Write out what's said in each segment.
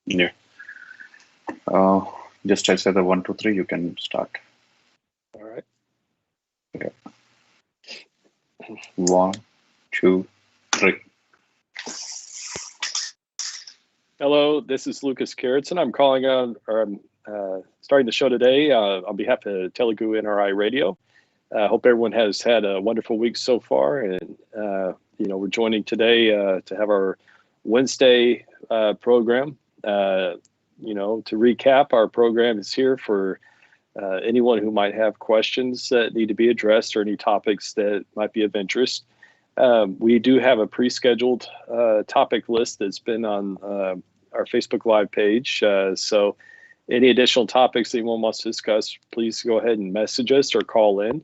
Yeah. Just I said the 1, 2, 3. You can start. All right. Yeah. 1, 2, 3. Hello, this is Burgos Garritson. I'm calling on, or I'm starting the show today on behalf of Telugu NRI Radio. I hope everyone has had a wonderful week so far, and we're joining today to have our Wednesday program. To recap, our program is here for anyone who might have questions that need to be addressed or any topics that might be of interest. We do have a pre-scheduled topic list that's been on our Facebook Live page. So any additional topics that anyone wants to discuss, please go ahead and message us or call in.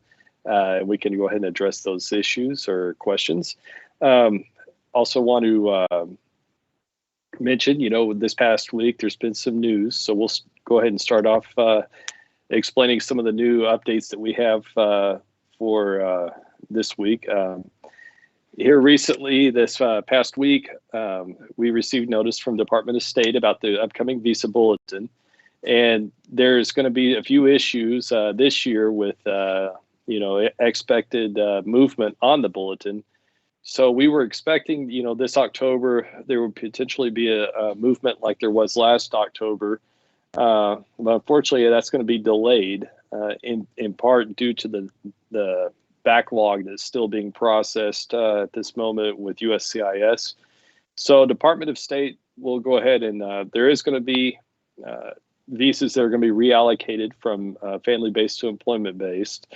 We can go ahead and address those issues or questions. Also want to mention, this past week, there's been some news. So we'll go ahead and start off explaining some of the new updates that we have for this week. Here recently, this past week, we received notice from Department of State about the upcoming visa bulletin. And there's going to be a few issues this year with, expected movement on the bulletin. So we were expecting, this October, there would potentially be a movement like there was last October. But unfortunately, that's going to be delayed in part due to the backlog that's still being processed at this moment with USCIS. So Department of State will go ahead and there is going to be visas that are going to be reallocated from family-based to employment-based.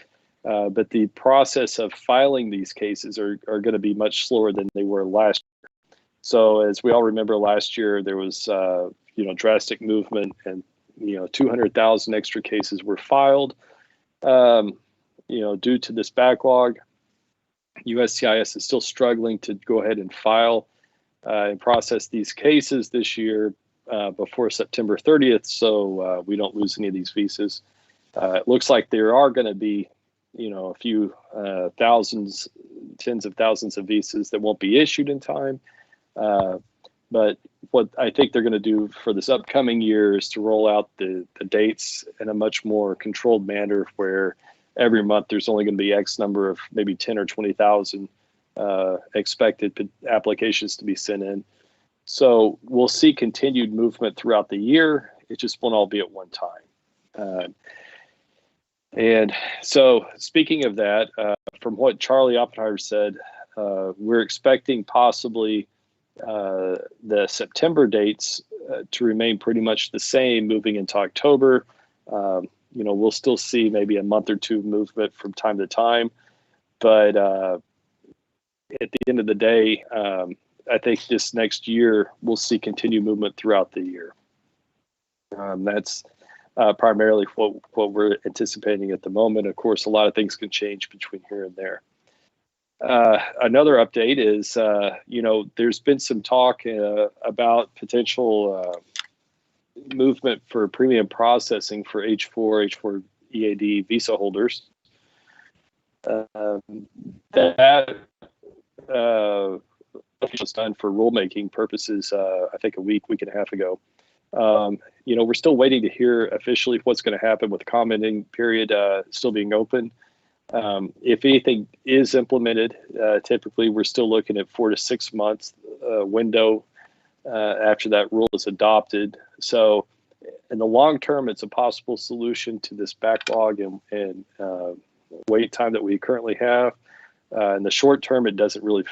But the process of filing these cases are going to be much slower than they were last year. So as we all remember, last year there was drastic movement, and 200,000 extra cases were filed. Due to this backlog, USCIS is still struggling to go ahead and file and process these cases this year before September 30th, so we don't lose any of these visas. It looks like there are going to be a few thousands, tens of thousands of visas that won't be issued in time. But what I think they're going to do for this upcoming year is to roll out the dates in a much more controlled manner, where every month there's only going to be X number of maybe 10 or 20,000 expected applications to be sent in. So we'll see continued movement throughout the year. It just won't all be at one time. And so speaking of that, from what Charlie Oppenheimer said, we're expecting possibly the September dates to remain pretty much the same moving into October. We'll still see maybe a month or two movement from time to time. But at the end of the day, I think this next year we'll see continued movement throughout the year. That's primarily what we're anticipating at the moment. Of course, a lot of things can change between here and there. Another update is, there's been some talk about potential movement for premium processing for H4 EAD visa holders. That was done for rulemaking purposes, I think a week and a half ago. We're still waiting to hear officially what's going to happen with the commenting period still being open. If anything is implemented, typically we're still looking at 4 to 6 months window after that rule is adopted. So in the long term, it's a possible solution to this backlog and wait time that we currently have. In the short term, it doesn't really,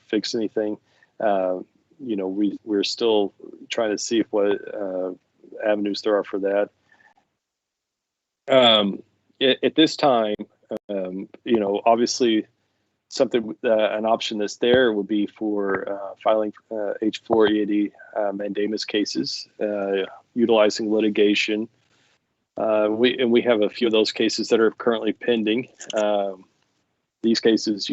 fix anything. We're still trying to see what avenues there are for that. At this time, obviously something, an option that's there would be for filing H4 EAD mandamus cases, utilizing litigation. We have a few of those cases that are currently pending. These cases,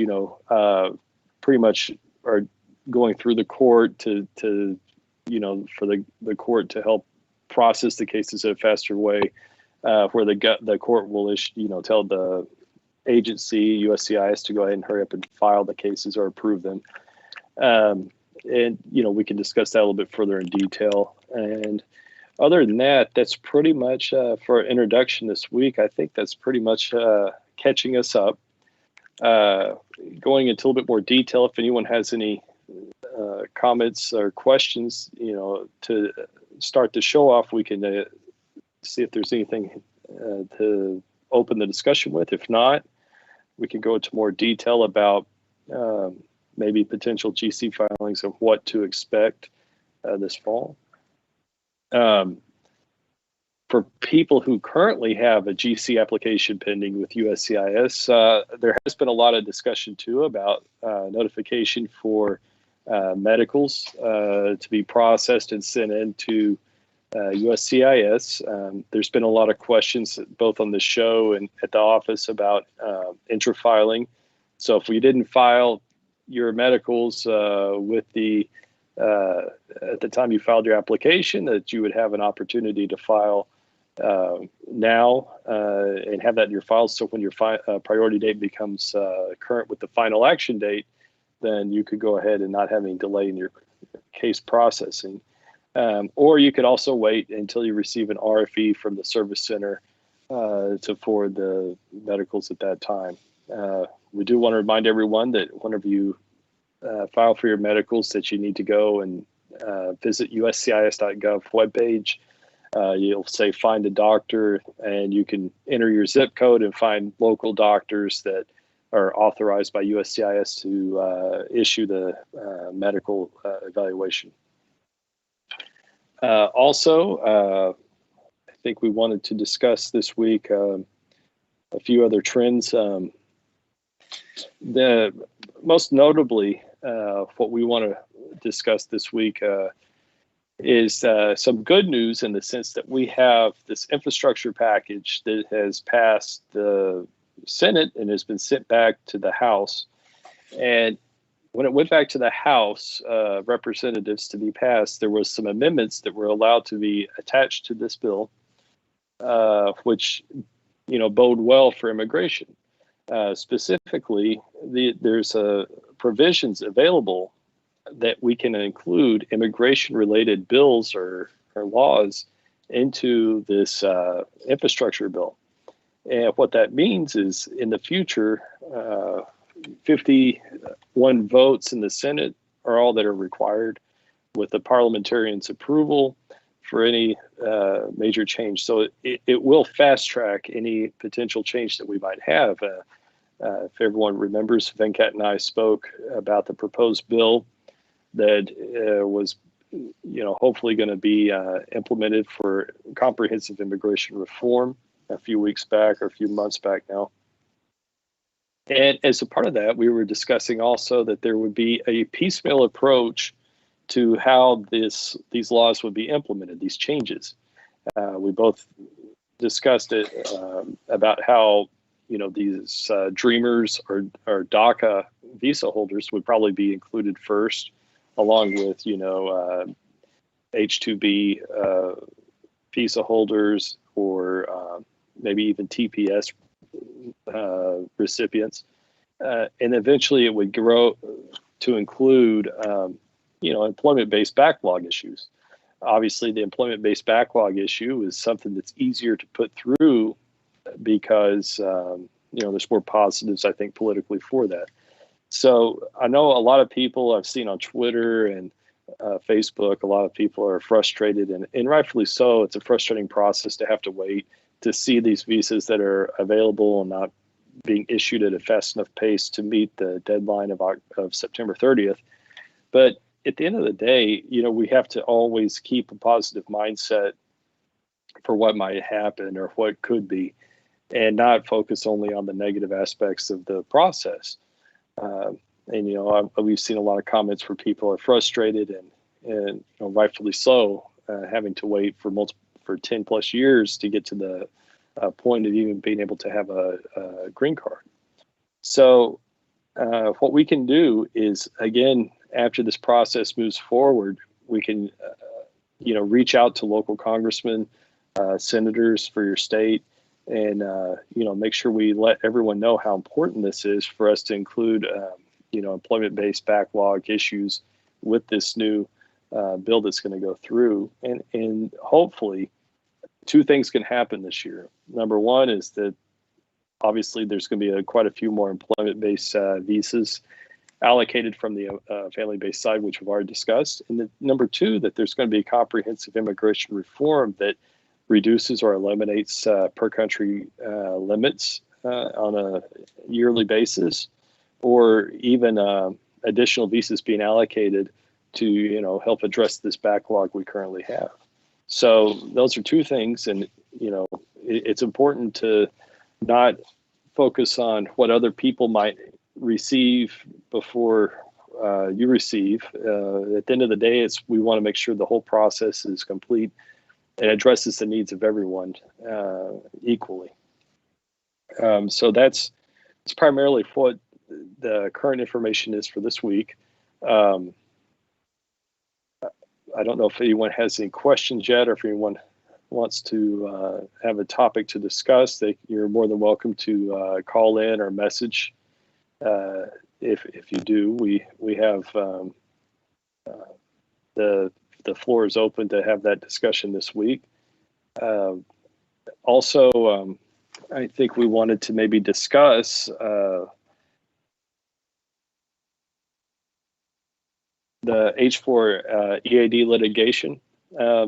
pretty much are going through the court to for the court to help process the cases in a faster way, where the court will issue, tell the agency, USCIS, to go ahead and hurry up and file the cases or approve them. And, we can discuss that a little bit further in detail. And other than that, that's pretty much for our introduction this week. I think that's pretty much catching us up. Going into a little bit more detail, if anyone has any comments or questions, to start the show off, we can see if there's anything to open the discussion with. If not, we can go into more detail about maybe potential GC filings and what to expect this fall. For people who currently have a GC application pending with USCIS, there has been a lot of discussion too about notification for medicals to be processed and sent into USCIS. There's been a lot of questions both on the show and at the office about intra-filing. So if we didn't file your medicals with the at the time you filed your application, that you would have an opportunity to file now and have that in your files. So when your priority date becomes current with the final action date, then you could go ahead and not have any delay in your case processing. Or you could also wait until you receive an RFE from the service center to forward the medicals at that time. We do want to remind everyone that whenever you file for your medicals, that you need to go and visit uscis.gov webpage. You'll say find a doctor, and you can enter your zip code and find local doctors that are authorized by USCIS to issue the medical evaluation. Also, I think we wanted to discuss this week a few other trends. The most notably, what we want to discuss this week is some good news in the sense that we have this infrastructure package that has passed the Senate and has been sent back to the House. And when it went back to the House representatives to be passed, there was some amendments that were allowed to be attached to this bill, which bode well for immigration. Specifically, there's provisions available that we can include immigration-related bills or laws into this infrastructure bill. And what that means is in the future, 51 votes in the Senate are all that are required with the parliamentarians' approval for any major change. So it will fast track any potential change that we might have. If everyone remembers, Venkat and I spoke about the proposed bill that was, hopefully going to be implemented for comprehensive immigration reform a few weeks back or a few months back now. And as a part of that, we were discussing also that there would be a piecemeal approach to how these laws would be implemented, these changes. We both discussed it about how these Dreamers or DACA visa holders would probably be included first, along with H-2B visa holders or maybe even TPS recipients, and eventually it would grow to include employment-based backlog issues. Obviously, the employment-based backlog issue is something that's easier to put through because there's more positives, I think, politically for that. So I know a lot of people I've seen on Twitter and Facebook, a lot of people are frustrated, and rightfully so. It's a frustrating process to have to wait to see these visas that are available and not being issued at a fast enough pace to meet the deadline of September 30th. But at the end of the day, we have to always keep a positive mindset for what might happen or what could be, and not focus only on the negative aspects of the process. We've seen a lot of comments where people are frustrated and rightfully so, having to wait for 10 plus years to get to the point of even being able to have a green card. So what we can do is, again, after this process moves forward, we can reach out to local congressmen, senators for your state, and make sure we let everyone know how important this is for us to include employment-based backlog issues with this new bill that's going to go through. And hopefully, two things can happen this year. Number one is that obviously there's going to be quite a few more employment-based visas allocated from the family-based side, which we've already discussed. And number two, that there's going to be comprehensive immigration reform that reduces or eliminates per country limits on a yearly basis, or even additional visas being allocated to help address this backlog we currently have. So those are two things, and it's important to not focus on what other people might receive before you receive. At the end of the day, we want to make sure the whole process is complete and addresses the needs of everyone equally. So that's primarily what the current information is for this week. I don't know if anyone has any questions yet, or if anyone wants to have a topic to discuss. You're more than welcome to call in or message. If you do, we have the floor is open to have that discussion this week. Also, I think we wanted to maybe discuss the H4 EAD litigation.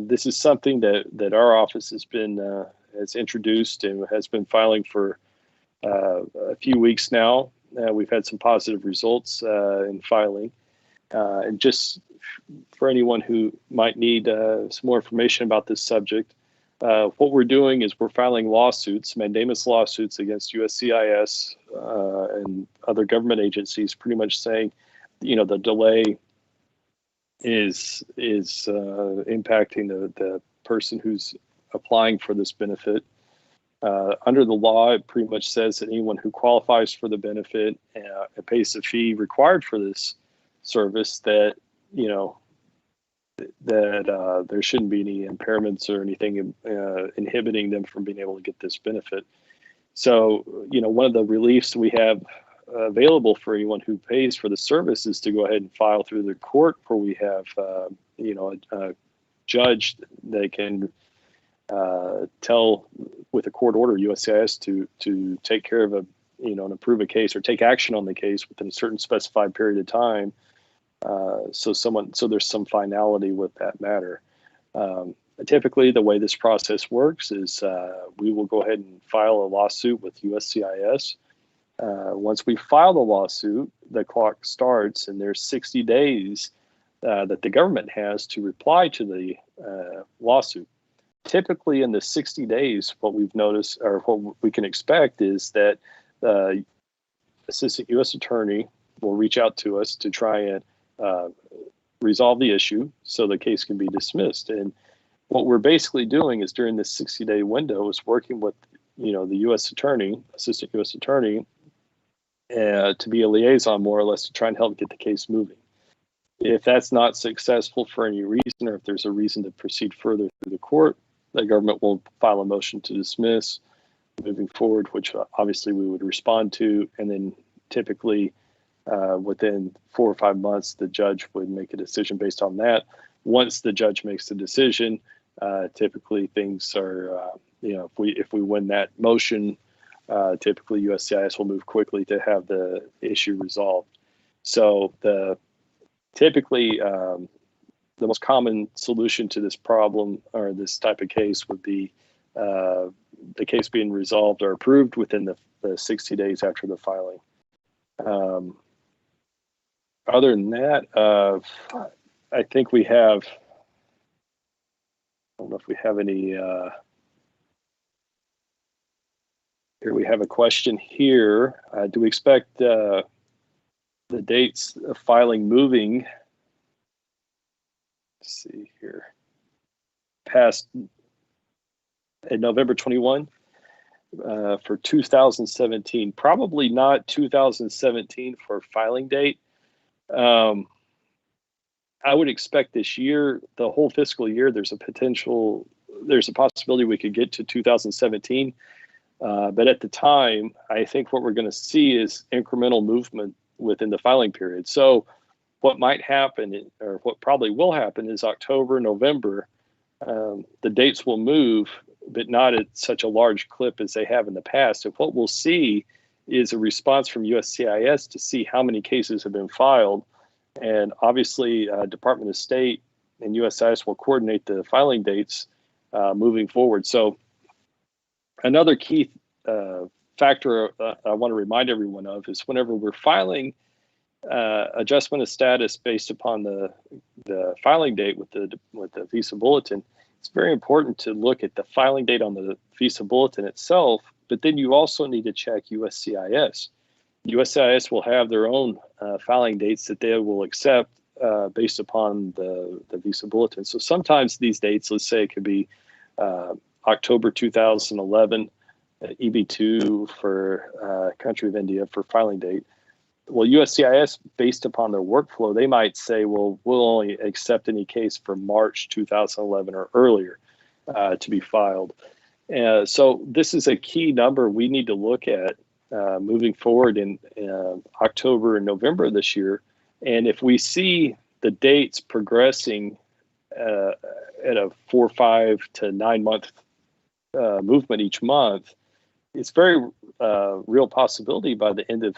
This is something that our office has introduced and has been filing for a few weeks now. We've had some positive results in filing. And just for anyone who might need some more information about this subject, what we're doing is we're filing lawsuits, mandamus lawsuits against USCIS and other government agencies, pretty much saying, the delay is impacting the person who's applying for this benefit. Under the law, it pretty much says that anyone who qualifies for the benefit and pays the fee required for this service, that there shouldn't be any impairments or anything inhibiting them from being able to get this benefit. So, one of the reliefs we have available for anyone who pays for the service is to go ahead and file through the court, where we have a judge that can tell with a court order USCIS to take care of and approve a case or take action on the case within a certain specified period of time. So there's some finality with that matter. Typically, the way this process works is we will go ahead and file a lawsuit with USCIS. Once we file the lawsuit, the clock starts, and there's 60 days that the government has to reply to the lawsuit. Typically, in the 60 days, what we've noticed, or what we can expect, is that the assistant U.S. attorney will reach out to us to try and resolve the issue so the case can be dismissed. And what we're basically doing is, during this 60-day window, is working with the U.S. attorney, assistant U.S. attorney, to be a liaison, more or less, to try and help get the case moving. If that's not successful for any reason, or if there's a reason to proceed further through the court, the government will file a motion to dismiss moving forward, which obviously we would respond to. And then typically within 4 or 5 months, the judge would make a decision based on that. Once the judge makes the decision, typically things are, if we win that motion, typically USCIS will move quickly to have the issue resolved. So typically the most common solution to this problem, or this type of case, would be the case being resolved or approved within the 60 days after the filing. Other than that, I think we have, I don't know if we have any, here we have a question here. Do we expect the dates of filing moving, let's see here, past November 21 for 2017? Probably not 2017 for filing date. I would expect this year, the whole fiscal year, there's a possibility we could get to 2017. But at the time, I think what we're going to see is incremental movement within the filing period. So what might happen, or what probably will happen, is October, November, the dates will move, but not at such a large clip as they have in the past. And what we'll see is a response from USCIS to see how many cases have been filed. And obviously, Department of State and USCIS will coordinate the filing dates moving forward. So another key factor I want to remind everyone of is whenever we're filing adjustment of status based upon the filing date with the visa bulletin, it's very important to look at the filing date on the visa bulletin itself, but then you also need to check USCIS. USCIS will have their own filing dates that they will accept based upon the visa bulletin. So sometimes these dates, let's say it could be October 2011, EB2 for country of India for filing date. Well, USCIS, based upon their workflow, they might say, well, we'll only accept any case for March 2011 or earlier to be filed. So this is a key number we need to look at moving forward in October and November this year. And if we see the dates progressing at a 4, 5 to 9 month movement each month, it's very real possibility by the end of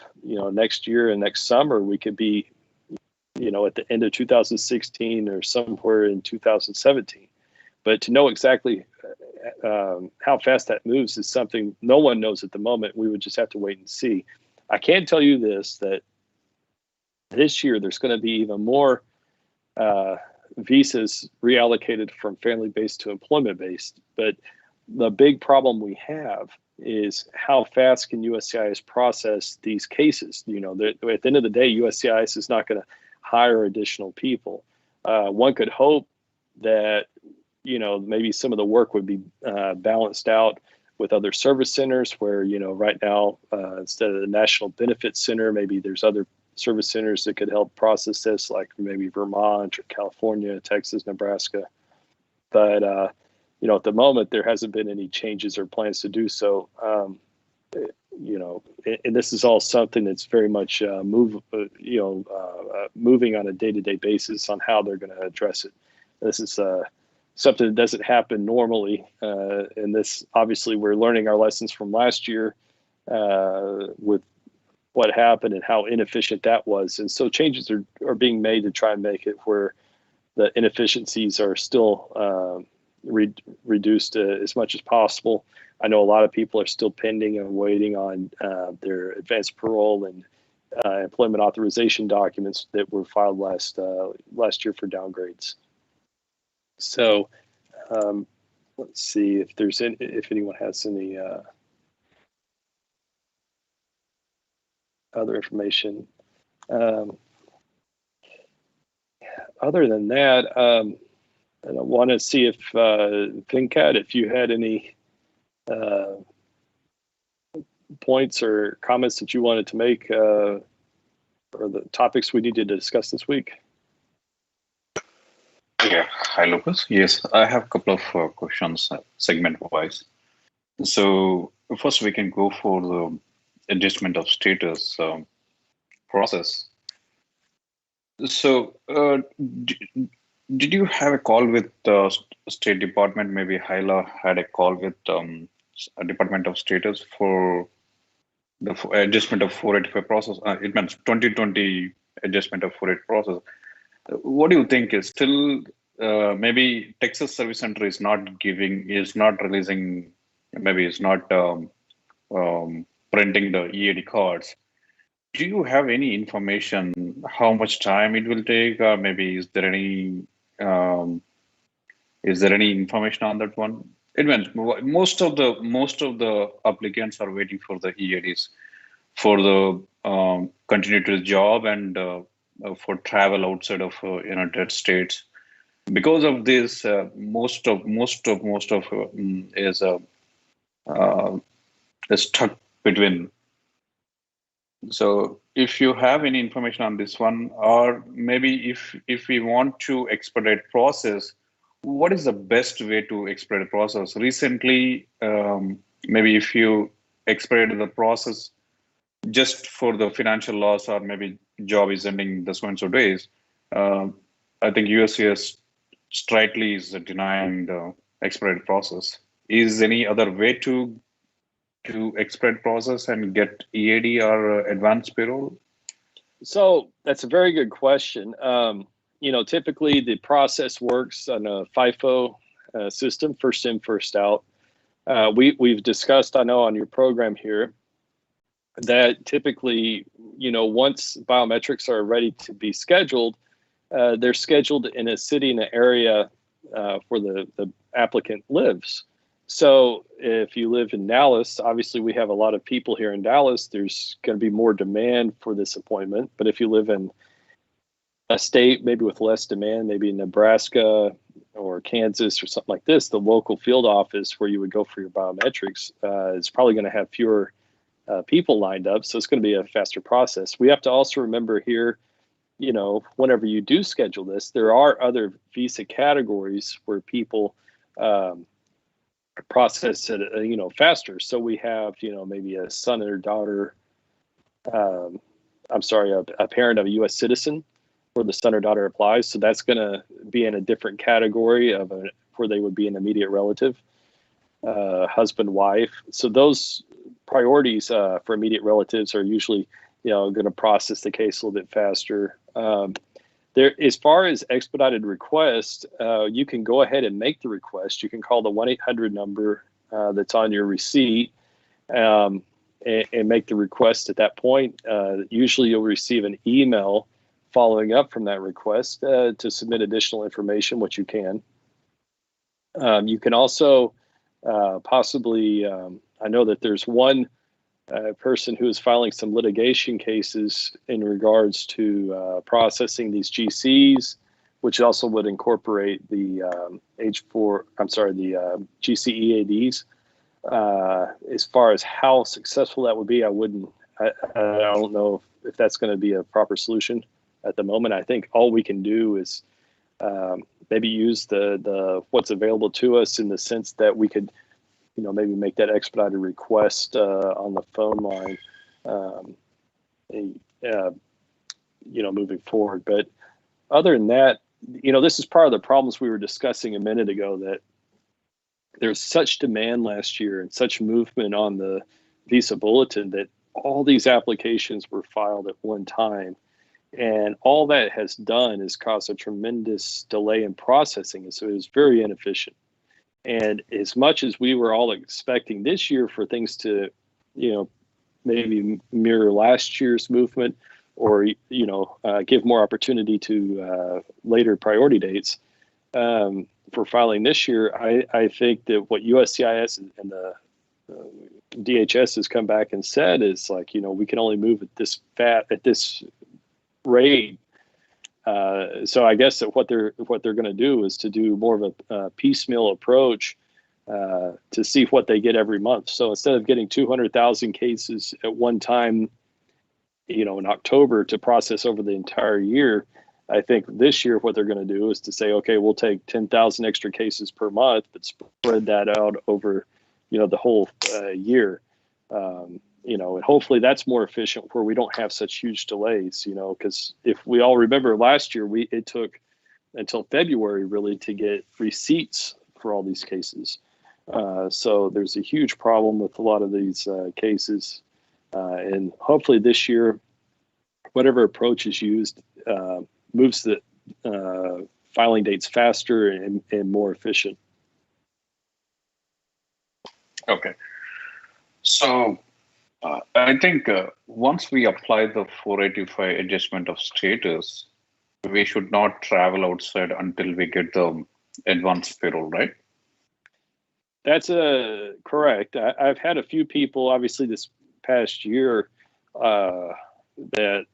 next year and next summer we could be at the end of 2016 or somewhere in 2017. But to know exactly how fast that moves is something no one knows at the moment. We would just have to wait and see. I can tell you this, that this year there's going to be even more visas reallocated from family-based to employment-based. But the big problem we have is how fast can USCIS process these cases? At the end of the day, USCIS is not going to hire additional people. One could hope that, maybe some of the work would be balanced out with other service centers where, right now, instead of the National Benefit Center, maybe there's other service centers that could help process this, like maybe Vermont or California, Texas, Nebraska. But, at the moment, there hasn't been any changes or plans to do so. And this is all something that's very much moving on a day-to-day basis on how they're going to address it. This is something that doesn't happen normally. And this, obviously, we're learning our lessons from last year with what happened and how inefficient that was. And so changes are being made to try and make it where the inefficiencies are still reduced as much as possible. I know a lot of people are still pending and waiting on their advanced parole and employment authorization documents that were filed last year for downgrades. So let's see if anyone has any other information. Other than that, I want to see if FinCat, if you had any points or comments that you wanted to make or the topics we need to discuss this week. Yeah, hi Lucas. Yes, I have a couple of questions segment-wise. So first we can go for the adjustment of status process. So did you have a call with the State Department? Maybe Hyla had a call with Department of Status for the adjustment of 485 process. It means 2020 adjustment of 485 process. What do you think is still maybe Texas Service Center is not releasing, maybe is not printing the EAD cards. Do you have any information how much time it will take, or maybe is there any information on that one? It means most of the applicants are waiting for the EADs for the continue to the job and for travel outside of United States. Because of this, most of is stuck between. So if you have any information on this one, or maybe if we want to expedite process, what is the best way to expedite the process? Recently, maybe if you expedited the process just for the financial loss, or maybe job is ending the so and so days, I think USCIS straightly is denying the expedited process. Is any other way to expedite process and get EAD or advanced payroll? So that's a very good question. Typically the process works on a FIFO system, first in, first out. We've discussed, I know, on your program here, that typically, once biometrics are ready to be scheduled, they're scheduled in a city, in an area where the applicant lives. So if you live in Dallas, obviously we have a lot of people here in Dallas. There's going to be more demand for this appointment. But if you live in a state maybe with less demand, maybe Nebraska or Kansas or something like this, the local field office where you would go for your biometrics is probably going to have fewer people lined up. So it's going to be a faster process. We have to also remember here, whenever you do schedule this, there are other visa categories where people process it, faster. So we have, maybe a son or daughter, a parent of a U.S. citizen where the son or daughter applies. So that's going to be in a different category of where they would be an immediate relative, husband, wife. So those priorities for immediate relatives are usually, going to process the case a little bit faster. As far as expedited request, you can go ahead and make the request. You can call the 1-800 number that's on your receipt and make the request at that point. Usually you'll receive an email following up from that request to submit additional information, which you can. You can also possibly, I know that there's one person who is filing some litigation cases in regards to processing these GCs, which also would incorporate the GC EADs. As far as how successful that would be, I don't know if that's going to be a proper solution at the moment. I think all we can do is maybe use the what's available to us in the sense that we could maybe make that expedited request on the phone line, moving forward. But other than that, this is part of the problems we were discussing a minute ago, that there's such demand last year and such movement on the visa bulletin that all these applications were filed at one time. And all that has done is cause a tremendous delay in processing. And so it was very inefficient. And as much as we were all expecting this year for things to, maybe mirror last year's movement or, give more opportunity to later priority dates for filing this year, I think that what USCIS and the DHS has come back and said is like, we can only move at this rate. So I guess that what they're going to do is to do more of a piecemeal approach to see what they get every month. So instead of getting 200,000 cases at one time, in October to process over the entire year, I think this year what they're going to do is to say, okay, we'll take 10,000 extra cases per month, but spread that out over, the whole year. And hopefully that's more efficient where we don't have such huge delays, because if we all remember last year, it took until February really to get receipts for all these cases. So there's a huge problem with a lot of these cases. And hopefully this year, whatever approach is used, moves the filing dates faster and more efficient. Okay. So I think once we apply the 485 adjustment of status, we should not travel outside until we get the advanced payroll, right? That's correct. I've had a few people, obviously, this past year that,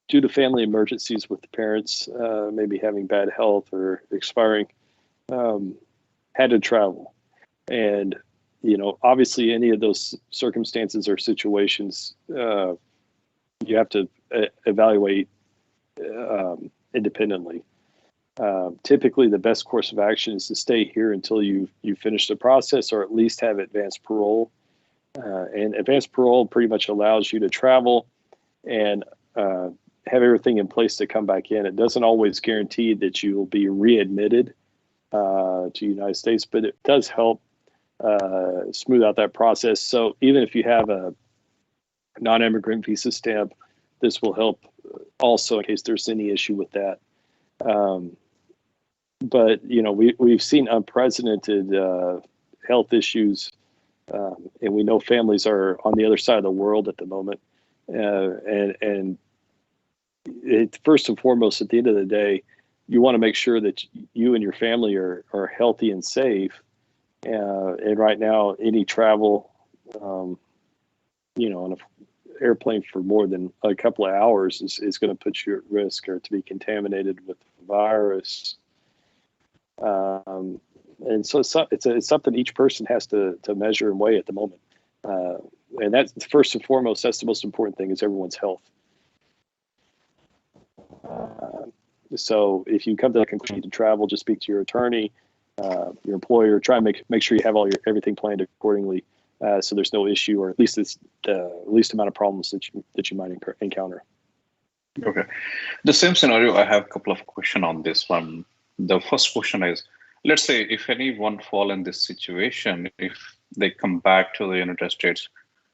due to family emergencies with the parents, maybe having bad health or expiring, had to travel. And obviously, any of those circumstances or situations, you have to evaluate independently. Typically, the best course of action is to stay here until you finish the process, or at least have advanced parole. And advanced parole pretty much allows you to travel and have everything in place to come back in. It doesn't always guarantee that you will be readmitted to the United States, but it does help smooth out that process. So even if you have a non-immigrant visa stamp, this will help also in case there's any issue with that. But we've seen unprecedented health issues, and we know families are on the other side of the world at the moment. And first and foremost, at the end of the day, you want to make sure that you and your family are healthy and safe. And right now, any travel, on an airplane for more than a couple of hours is going to put you at risk or to be contaminated with the virus. And so it's something each person has to measure and weigh at the moment. And that's first and foremost, that's the most important thing, is everyone's health. So if you come to the conclusion to travel, just speak to your attorney, your employer, try and make sure you have everything planned accordingly, so there's no issue, or at least it's the least amount of problems that you might encounter. Okay. The same scenario, I have a couple of questions on this one. The first question is, let's say if anyone fall in this situation, if they come back to the United States,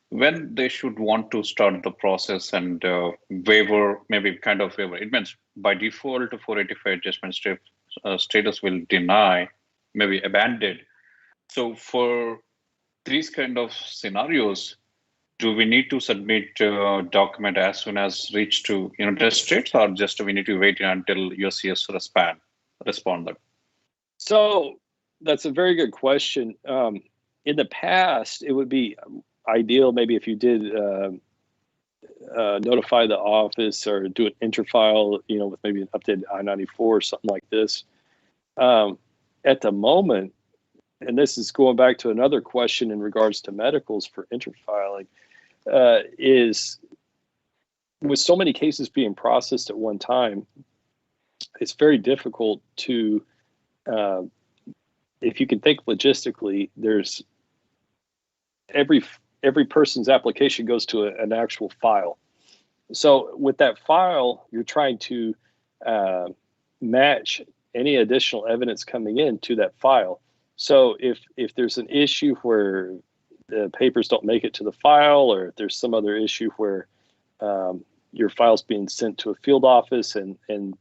when they should want to start the process and waiver, maybe kind of waiver. It means by default, 485 adjustment status will deny, maybe abandoned. So for these kind of scenarios, do we need to submit a document as soon as reach to United States, or just we need to wait until USCIS respond? So that's a very good question. In the past, it would be ideal maybe if you did notify the office or do an interfile, with maybe an updated I-94 or something like this. At the moment, and this is going back to another question in regards to medicals for interfiling, is with so many cases being processed at one time, it's very difficult to, if you can think logistically, there's every person's application goes to an actual file. So with that file, you're trying to match any additional evidence coming in to that file. So if there's an issue where the papers don't make it to the file, or if there's some other issue where your file's being sent to a field office and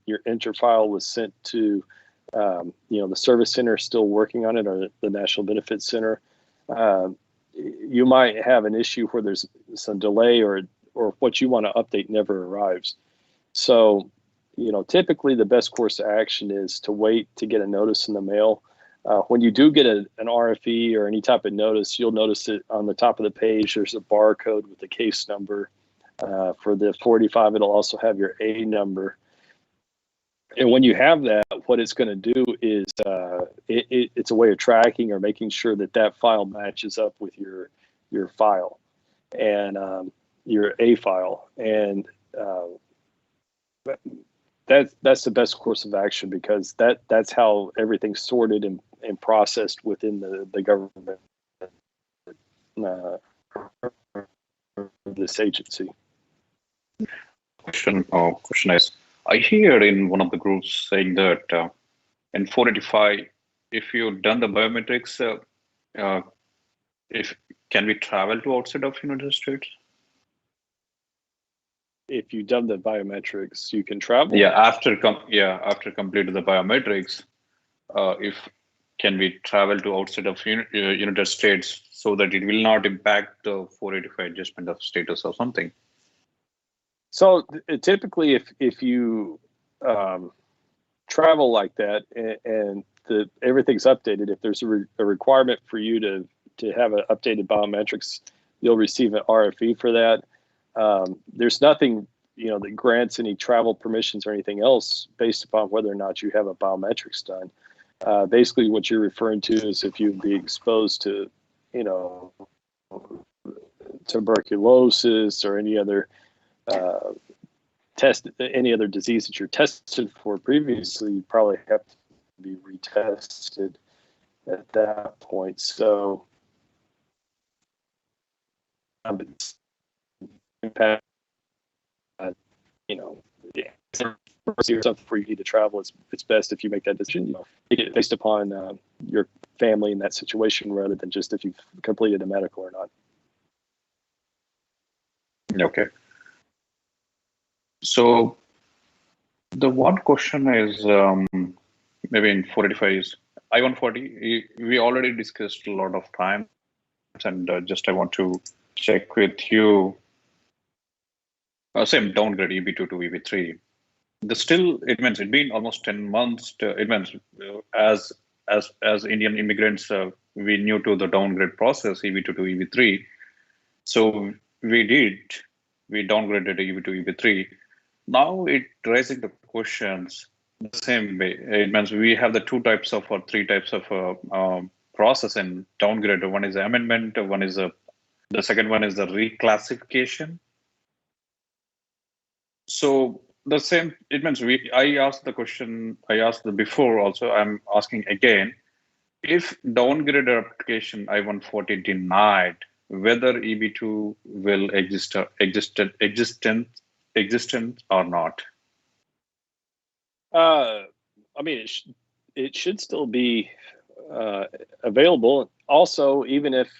your interfile was sent to the service center still working on it, or the National Benefits Center, you might have an issue where there's some delay or what you want to update never arrives. So, typically the best course of action is to wait to get a notice in the mail. When you do get an RFE or any type of notice, you'll notice it on the top of the page. There's a barcode with the case number. For the 45, it'll also have your A number. And when you have that, what it's going to do is it's a way of tracking or making sure that file matches up with your file and your A file. And that's the best course of action, because that's how everything's sorted and processed within the government, this agency. Question is, I hear in one of the groups saying that in 485, if you've done the biometrics, can we travel to outside of United States? If you've done the biometrics, you can travel. Yeah, after completing the biometrics, can we travel to outside of United States so that it will not impact the 485 adjustment of status or something? So typically, if you travel like that and everything's updated, if there's a requirement for you to have an updated biometrics, you'll receive an RFE for that. There's nothing that grants any travel permissions or anything else based upon whether or not you have a biometrics done. Basically, what you're referring to is if you'd be exposed to tuberculosis or any other any other disease that you're tested for previously, you probably have to be retested at that point. So first year or something before you need to travel, it's best if you make that decision, make it based upon your family in that situation rather than just if you've completed a medical or not. Okay. So the one question is maybe in 485 is I-140. We already discussed a lot of times, and just I want to check with you. Same downgrade EB2 to EB3. It means it's been almost 10 months. It means as Indian immigrants, we new to the downgrade process EB2 to EB3. So we downgraded EB2 to EB3. Now it raising the questions the same way. It means we have the two types of or three types of process in downgrade. One is amendment. One is the second one is the reclassification. So the same. It means I asked the question. I asked before also. I'm asking again. If downgrade application I-140 denied, whether EB2 will existent or not? I mean, it should still be available. Also, even if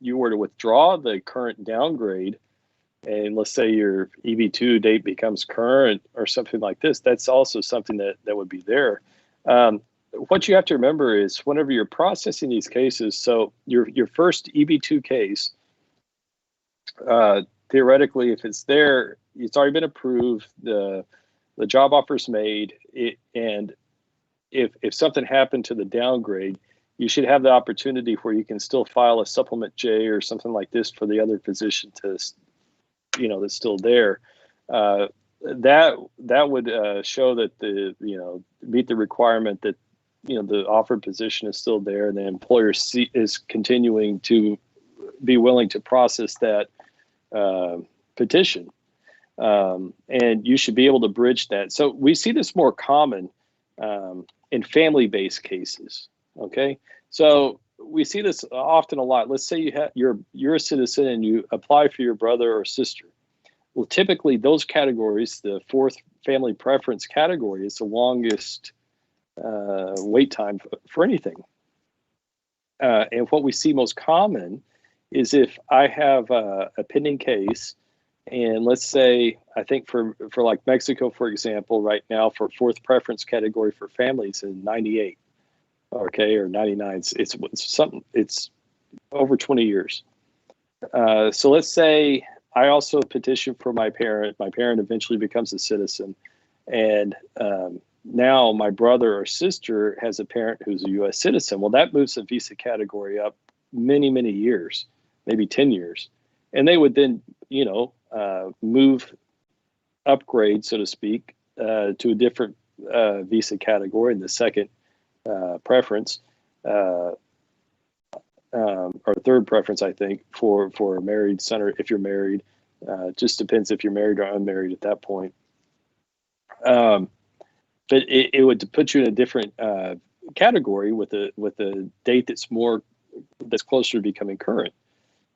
you were to withdraw the current downgrade, and let's say your EB2 date becomes current or something like this, that's also something that would be there. What you have to remember is whenever you're processing these cases, so your first EB2 case, theoretically, if it's there, it's already been approved, the job offer's made, and if something happened to the downgrade, you should have the opportunity where you can still file a supplement J or something like this for the other physician to, that's still there. That would show that meet the requirement that the offered position is still there, and the employer is continuing to be willing to process that petition. And you should be able to bridge that. So we see this more common in family-based cases. Okay, so we see this often a lot. Let's say you're a citizen and you apply for your brother or sister. Well, typically those categories, the fourth family preference category, is the longest wait time for anything. And what we see most common is if I have a pending case, and let's say, I think for like Mexico, for example, right now for fourth preference category for families in 98, okay, or 99, it's over 20 years. So let's say I also petition for my parent eventually becomes a citizen, and now my brother or sister has a parent who's a U.S. citizen. Well, that moves the visa category up many, many years, maybe 10 years. And they would then, upgrade, so to speak, to a different visa category in the second preference, or third preference, I think, for a married son, or if you're married. Just depends if you're married or unmarried at that point. But it would put you in a different category with a date that's closer to becoming current.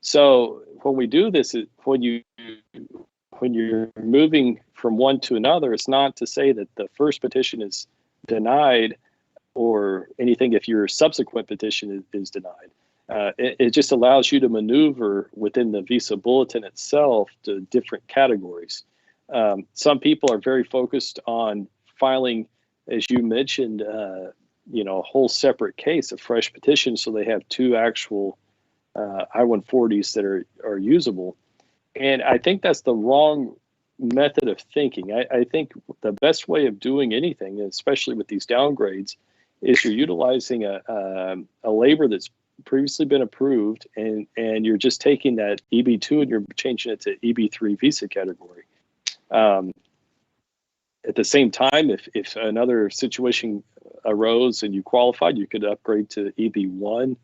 So when we do this, when you're moving from one to another, it's not to say that the first petition is denied or anything if your subsequent petition is denied. It just allows you to maneuver within the visa bulletin itself to different categories. Some people are very focused on filing, as you mentioned, a whole separate case, a fresh petition, so they have two actual I-140s that are usable. And I think that's the wrong method of thinking. I think the best way of doing anything, especially with these downgrades, is you're utilizing a labor that's previously been approved, and you're just taking that EB2 and you're changing it to EB3 visa category. At the same time, if another situation arose and you qualified, you could upgrade to EB1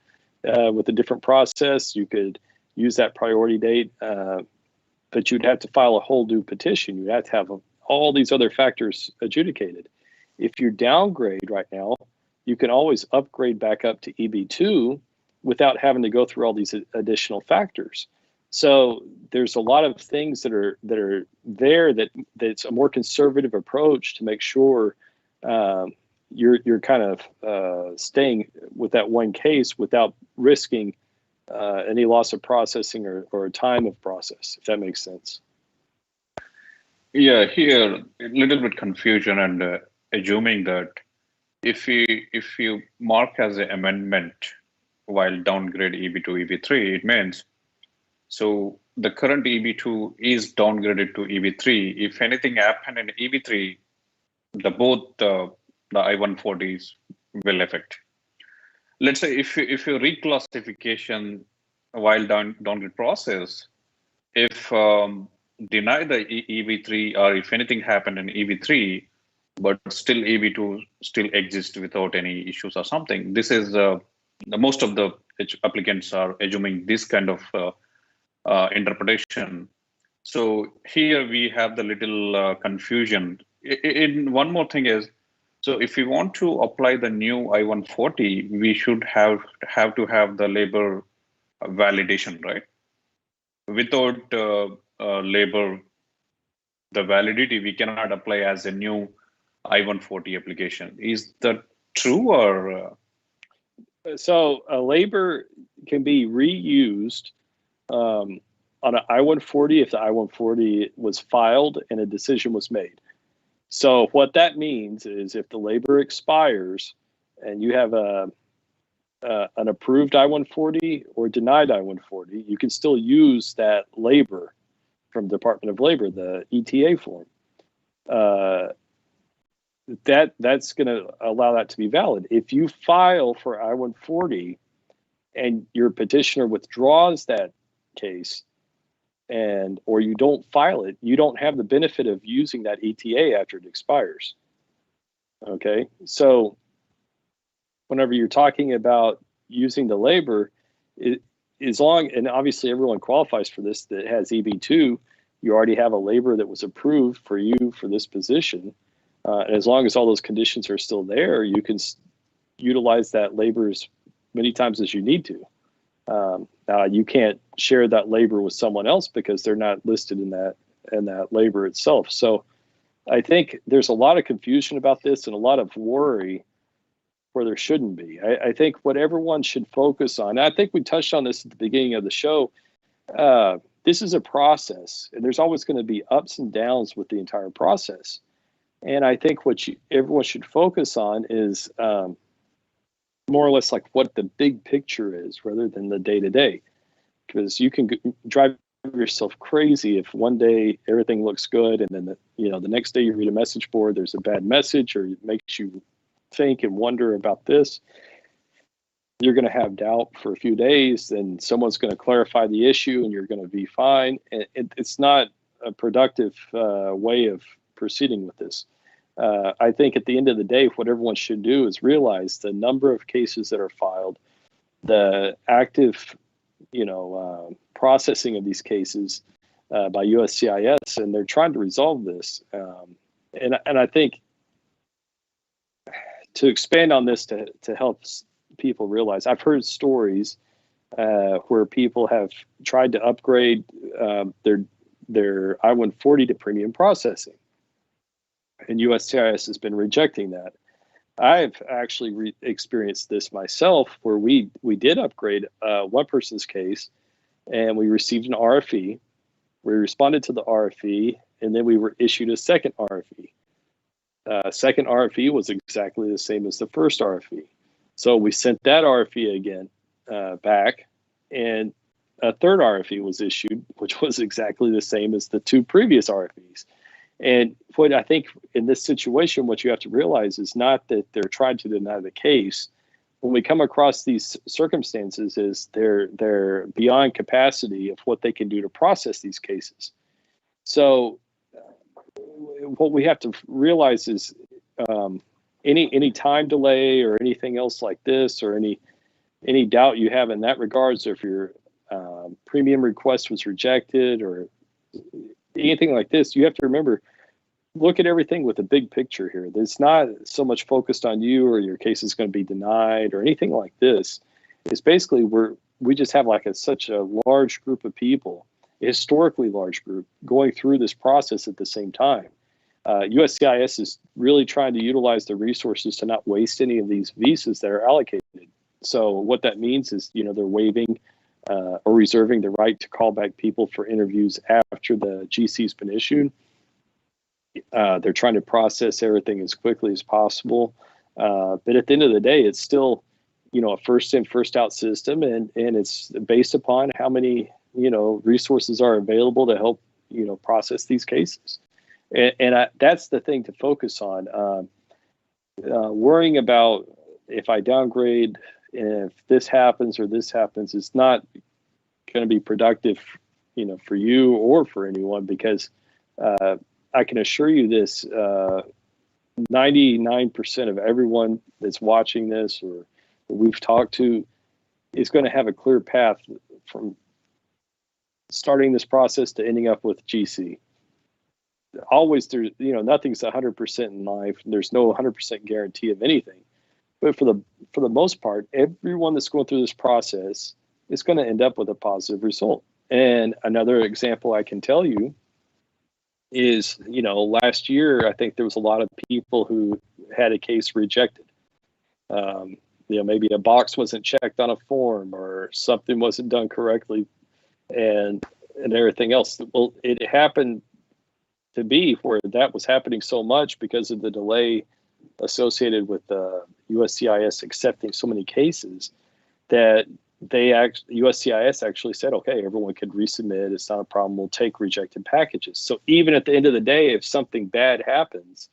with a different process. You could use that priority date, but you'd have to file a whole new petition. You'd have to have all these other factors adjudicated. If you downgrade right now, you can always upgrade back up to EB2 without having to go through all these additional factors. So there's a lot of things that are there that's a more conservative approach to make sure you're kind of staying with that one case without risking any loss of processing or time of process, if that makes sense. Yeah, here a little bit confusion and assuming that if you mark as an amendment while downgrade EB2 EB3, it means so the current EB2 is downgraded to EB3. If anything happened in EB3, both the I140s will affect. Let's say if you reclassification while downgrade process, if deny the EB3 or if anything happened in EB3, but still EB2 still exists without any issues or something, this is most of the applicants are assuming this kind of interpretation. So here we have the little confusion. In one more thing is, so if we want to apply the new I-140, we should have to have the labor validation, right? Without labor, the validity, we cannot apply as a new I-140 application. Is that true or? So a labor can be reused on an I-140 if the I-140 was filed and a decision was made. So what that means is if the labor expires and you have an approved I-140 or denied I-140, you can still use that labor from Department of Labor, the ETA form. That's going to allow that to be valid. If you file for I-140 and your petitioner withdraws that case, or you don't file it, you don't have the benefit of using that ETA after it expires. Okay, so whenever you're talking about using the labor, and obviously everyone qualifies for this that has EB2, you already have a labor that was approved for you for this position. And as long as all those conditions are still there, you can utilize that labor as many times as you need to. You can't share that labor with someone else because they're not listed in that labor itself. So I think there's a lot of confusion about this and a lot of worry where there shouldn't be. I think what everyone should focus on, I think we touched on this at the beginning of the show, this is a process and there's always going to be ups and downs with the entire process. And I think what everyone should focus on is more or less like what the big picture is rather than the day-to-day, because you can drive yourself crazy if one day everything looks good and then the next day you read a message board, there's a bad message or it makes you think and wonder about this. You're going to have doubt for a few days, then someone's going to clarify the issue and you're going to be fine. And it's not a productive way of proceeding with this. I think at the end of the day, what everyone should do is realize the number of cases that are filed, the active, processing of these cases by USCIS, and they're trying to resolve this. And I think to expand on this to help people realize, I've heard stories where people have tried to upgrade their I-140 to premium processing. And USCIS has been rejecting that. I've actually experienced this myself, where we did upgrade one person's case, and we received an RFE. We responded to the RFE, and then we were issued a second RFE. Second RFE was exactly the same as the first RFE. So we sent that RFE again back, and a third RFE was issued, which was exactly the same as the two previous RFEs. And what I think in this situation, what you have to realize is not that they're trying to deny the case. When we come across these circumstances, is they're beyond capacity of what they can do to process these cases. So what we have to realize is any time delay or anything else like this, or any doubt you have in that regards, or if your premium request was rejected or anything like this, you have to remember, look at everything with a big picture here. It's not so much focused on you or your case is going to be denied or anything like this. It's basically we're we just have like such a large group of people, a historically large group, going through this process at the same time. USCIS is really trying to utilize the resources to not waste any of these visas that are allocated. So what that means is, they're waiving or reserving the right to call back people for interviews after the GC's been issued. They're trying to process everything as quickly as possible. But at the end of the day, it's still, a first in, first out system, and it's based upon how many, resources are available to help, process these cases. And that's the thing to focus on. Worrying about if I downgrade, if this happens or this happens, it's not going to be productive, for you or for anyone, because I can assure you this, 99% of everyone that's watching this or we've talked to is going to have a clear path from starting this process to ending up with GC. Always there's, nothing's 100% in life. There's no 100% guarantee of anything. But for the most part, everyone that's going through this process is going to end up with a positive result. And another example I can tell you is, last year, I think there was a lot of people who had a case rejected. Maybe a box wasn't checked on a form or something wasn't done correctly and everything else. Well, it happened to be where that was happening so much because of the delay associated with the USCIS accepting so many cases that USCIS actually said, okay, everyone could resubmit. It's not a problem. We'll take rejected packages. So even at the end of the day, if something bad happens,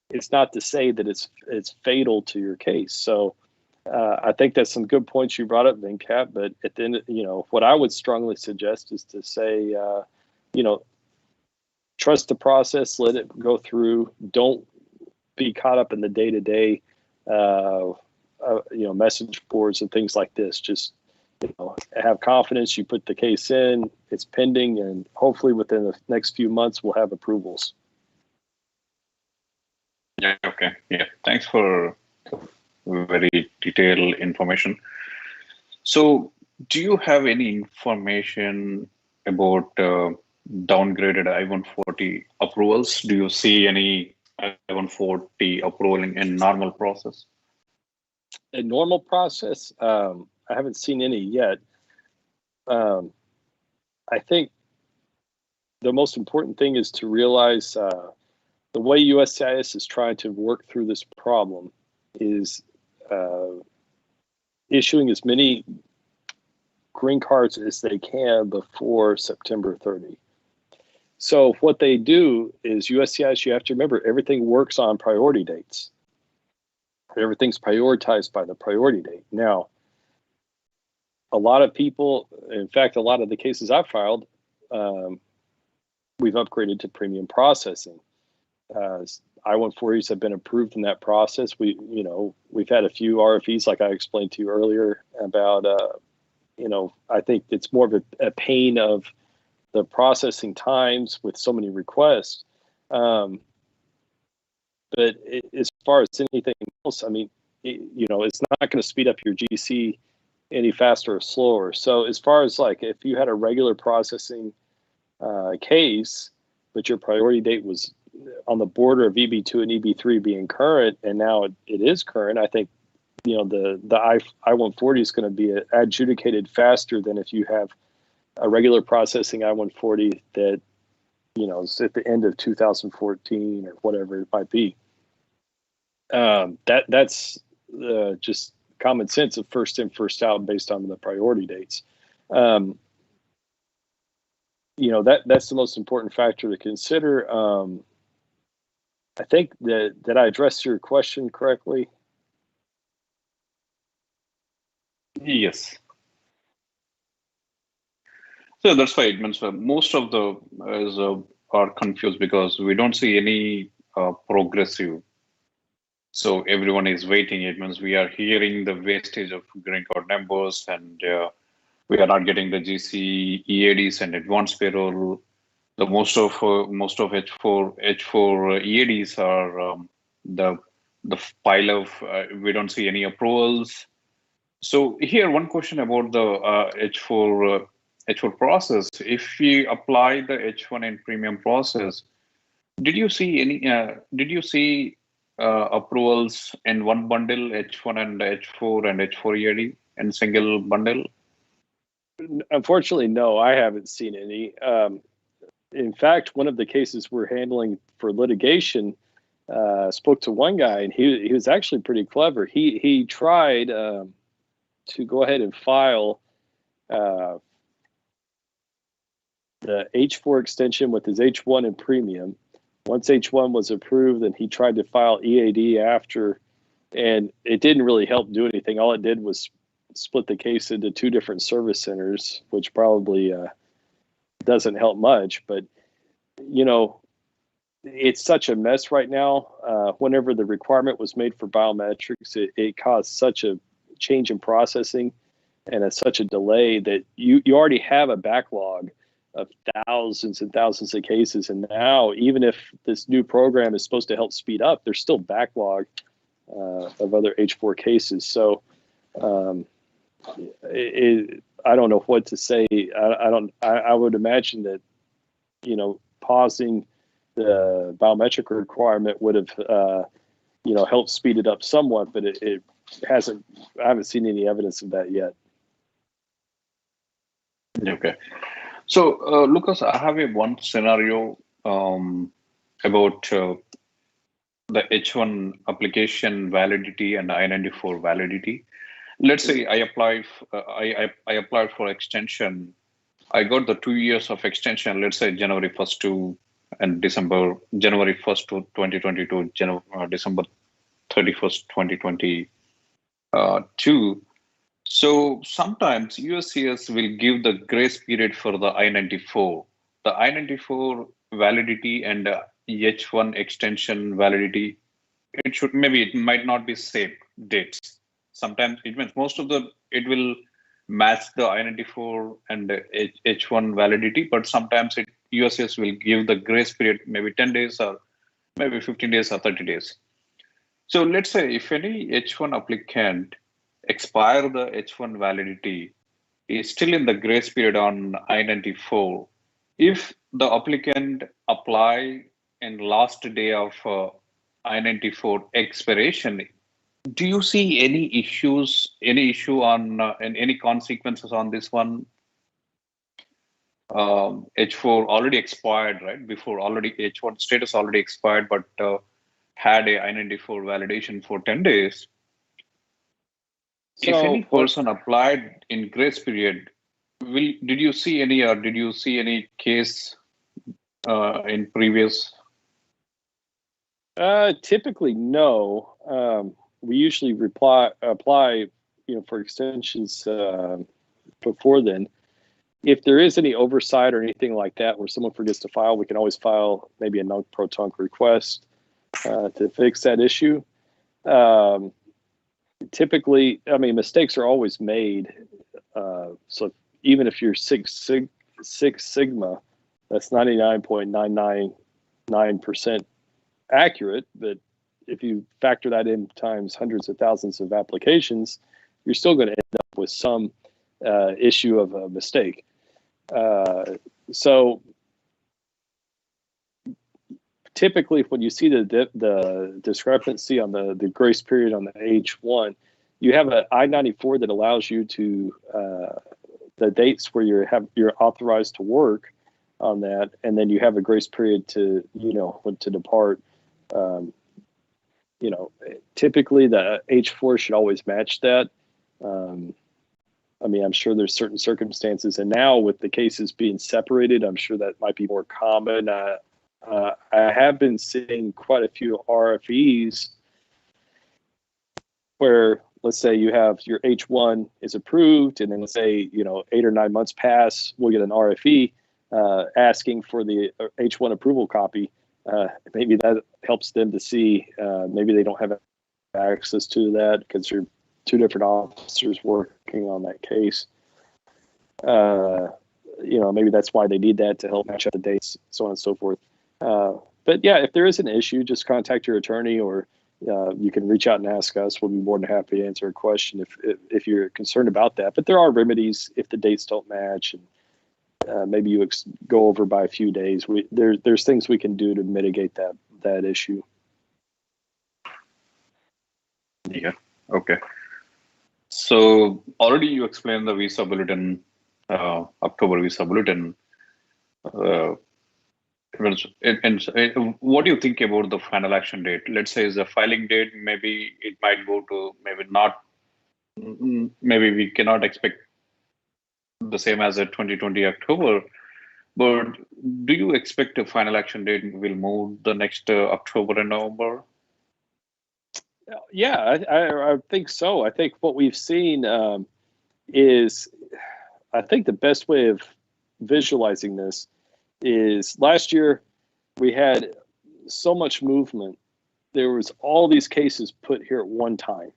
it's not to say that it's fatal to your case. So I think that's some good points you brought up, Venkat. But at the end, what I would strongly suggest is to say, trust the process, let it go through. Don't be caught up in the day-to-day, message boards and things like this. Just, have confidence. You put the case in, it's pending, and hopefully within the next few months, we'll have approvals. Yeah, okay. Yeah, thanks for very detailed information. So do you have any information about downgraded I-140 approvals? Do you see any I-140 approval in normal process? A normal process? I haven't seen any yet. I think the most important thing is to realize the way USCIS is trying to work through this problem is issuing as many green cards as they can before September 30. So what they do is USCIS, you have to remember, everything works on priority dates. Everything's prioritized by the priority date. Now, a lot of people, in fact, a lot of the cases I've filed, we've upgraded to premium processing. I-140s have been approved in that process. We've had a few RFEs, like I explained to you earlier, about, I think it's more of a pain of the processing times with so many requests. But as far as anything else, I mean, it's not going to speed up your GC any faster or slower. So as far as like, if you had a regular processing case, but your priority date was on the border of EB2 and EB3 being current, and now it is current, I think, the I-140 is going to be adjudicated faster than if you have a regular processing I-140 that, is at the end of 2014 or whatever it might be. That's just common sense of first in, first out based on the priority dates. That's the most important factor to consider. I think that I addressed your question correctly. Yes. So that's why it means most of the are confused because we don't see any progressive. So everyone is waiting. It means we are hearing the wastage of green card numbers, and we are not getting the GC EADs and advanced payroll. The most of H4 EADs are the pile of we don't see any approvals. So here, one question about the H4 process. If we apply the H1 in premium process, did you see any? Did you see approvals in one bundle, H1 and H4 and H4 EAD in single bundle? Unfortunately, no, I haven't seen any. In fact, one of the cases we're handling for litigation, spoke to one guy, and he was actually pretty clever. He tried to go ahead and file the H4 extension with his H1 in premium. Once H1 was approved, then he tried to file EAD after, and it didn't really help do anything. All it did was split the case into two different service centers, which probably doesn't help much. But, you know, it's such a mess right now. Whenever the requirement was made for biometrics, it caused such a change in processing and such a delay that you already have a backlog of thousands and thousands of cases. And now, even if this new program is supposed to help speed up, there's still backlog of other H4 cases. So I don't know what to say. I would imagine that, you know, pausing the biometric requirement would have, you know, helped speed it up somewhat, but it hasn't. I haven't seen any evidence of that yet. Okay. So, Lucas, I have one scenario about the H1 application validity and I-94 validity. Let's say I applied for extension. I got the 2 years of extension. Let's say January 1st to and January 1st to 2022, December 31st, 2022. So sometimes USCIS will give the grace period for the I-94. The I-94 validity and H1 extension validity, it might not be same dates. Sometimes it means it will match the I-94 and H1 validity, but sometimes USCIS will give the grace period maybe 10 days or maybe 15 days or 30 days. So let's say if any H1 applicant expire the H1 validity is still in the grace period on I-94, if the applicant apply in last day of I-94 expiration, do you see any issue on and any consequences on this one? H4 already expired, right? Before already H1 status already expired, but had a I-94 validation for 10 days. So if any person applied in grace period, did you see any case in previous? Typically, no. We usually apply, you know, for extensions before then. If there is any oversight or anything like that where someone forgets to file, we can always file maybe a non-protonc request to fix that issue. Typically, I mean, mistakes are always made. So even if you're Six Sigma, that's 99.999% accurate. But if you factor that in times hundreds of thousands of applications, you're still going to end up with some issue of a mistake. So typically, when you see the discrepancy on the grace period on the H1, you have an I-94 that allows you to the dates where you're authorized to work on that, and then you have a grace period to to depart. Typically the H4 should always match that. I mean, I'm sure there's certain circumstances, and now with the cases being separated, I'm sure that might be more common. I have been seeing quite a few RFEs where, let's say you have your H1 is approved, and then let's say 8 or 9 months pass, we'll get an RFE asking for the H1 approval copy. Maybe that helps them to see. Maybe they don't have access to that because you're two different officers working on that case. Maybe that's why they need that to help match up the dates, so on and so forth. But yeah, if there is an issue, just contact your attorney or you can reach out and ask us. We'll be more than happy to answer a question if you're concerned about that. But there are remedies if the dates don't match, and maybe you go over by a few days. There's things we can do to mitigate that issue. Yeah. Okay. So already you explained the visa bulletin, October visa bulletin. And what do you think about the final action date? Let's say the filing date, maybe it might go to, maybe not, maybe we cannot expect the same as a 2020 October, but do you expect a final action date will move the next October and November? Yeah, I think so. I think what we've seen is, I think the best way of visualizing this is last year we had so much movement. There was all these cases put here at one time.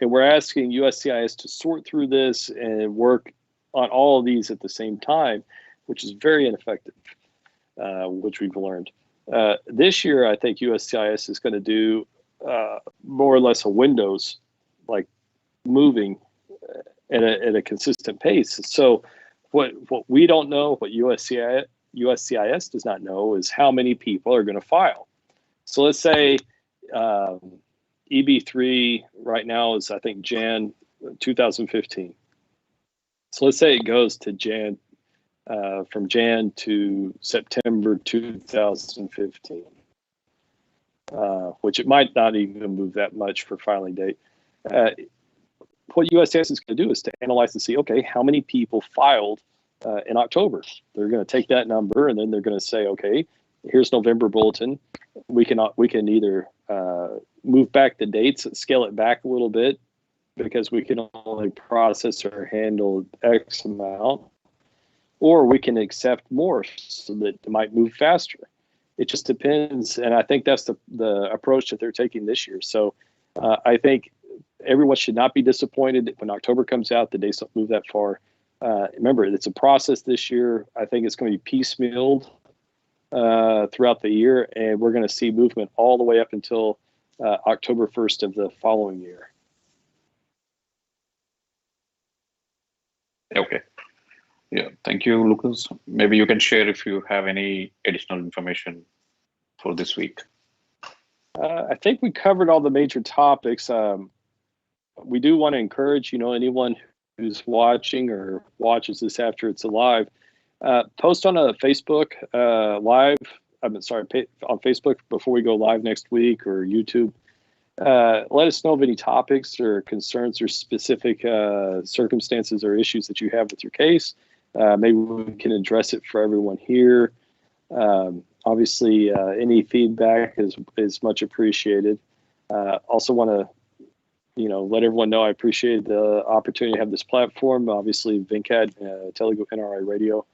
And we're asking USCIS to sort through this and work on all of these at the same time, which is very ineffective, which we've learned. This year, I think USCIS is going to do more or less a windows, like moving at a consistent pace. So what we don't know, what USCIS does not know, is how many people are going to file. So let's say EB3 right now is, I think, Jan 2015. So let's say it goes to from Jan to September 2015. Which it might not even move that much for filing date. What USCIS is going to do is to analyze and see, okay, how many people filed in October? They're going to take that number and then they're going to say, okay, here's November bulletin. We can either move back the dates, scale it back a little bit because we can only process or handle X amount, or we can accept more so that it might move faster. It just depends, and I think that's the approach that they're taking this year. So I think everyone should not be disappointed when October comes out, the dates don't move that far. Remember, it's a process this year. I think it's going to be piecemealed throughout the year, and we're going to see movement all the way up until October 1st of the following year. Okay. Yeah, thank you, Lucas. Maybe you can share if you have any additional information for this week. I think we covered all the major topics. We do want to encourage, anyone who's watching or watches this after it's live, post on a Facebook live. on Facebook before we go live next week, or YouTube. Let us know of any topics or concerns or specific circumstances or issues that you have with your case. Maybe we can address it for everyone here. Obviously, any feedback is much appreciated. Also want to, let everyone know I appreciate the opportunity to have this platform. Obviously, Venkat, Telugu NRI Radio.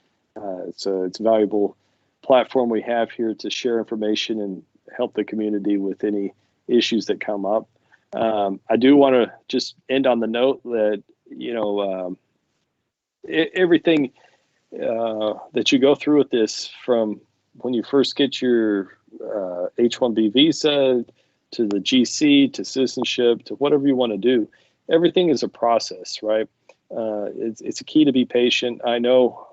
It's a valuable platform we have here to share information and help the community with any issues that come up. I do want to just end on the note that, everything that you go through with this, from when you first get your H-1B visa to the GC to citizenship to whatever you want to do, everything is a process, right? It's a key to be patient. I know,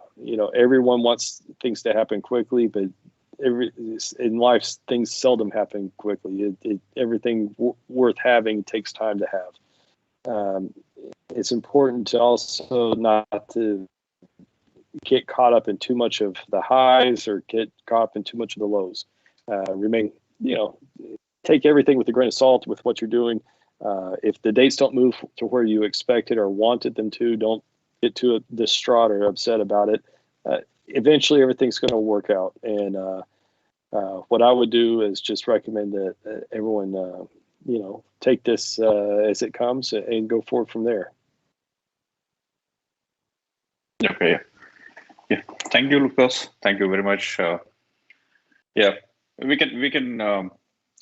everyone wants things to happen quickly, but in life, things seldom happen quickly. Everything worth having takes time to have. It's important to also not to get caught up in too much of the highs or get caught up in too much of the lows. Remain, take everything with a grain of salt with what you're doing. If the dates don't move to where you expected or wanted them to, don't get too distraught or upset about it. Eventually, everything's going to work out. And what I would do is just recommend that everyone, take this as it comes and go forward from there. Okay. Yeah. Thank you, Lucas. Thank you very much. Yeah, we can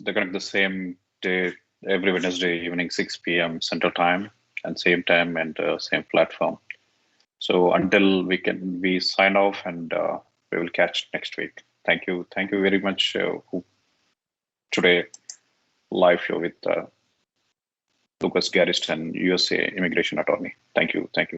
connect the same day every Wednesday evening, 6 p.m. Central Time, and same time and same platform. So until we sign off, and we will catch next week. Thank you very much today live show with Burgos Garritson, USA immigration attorney. Thank you. Thank you.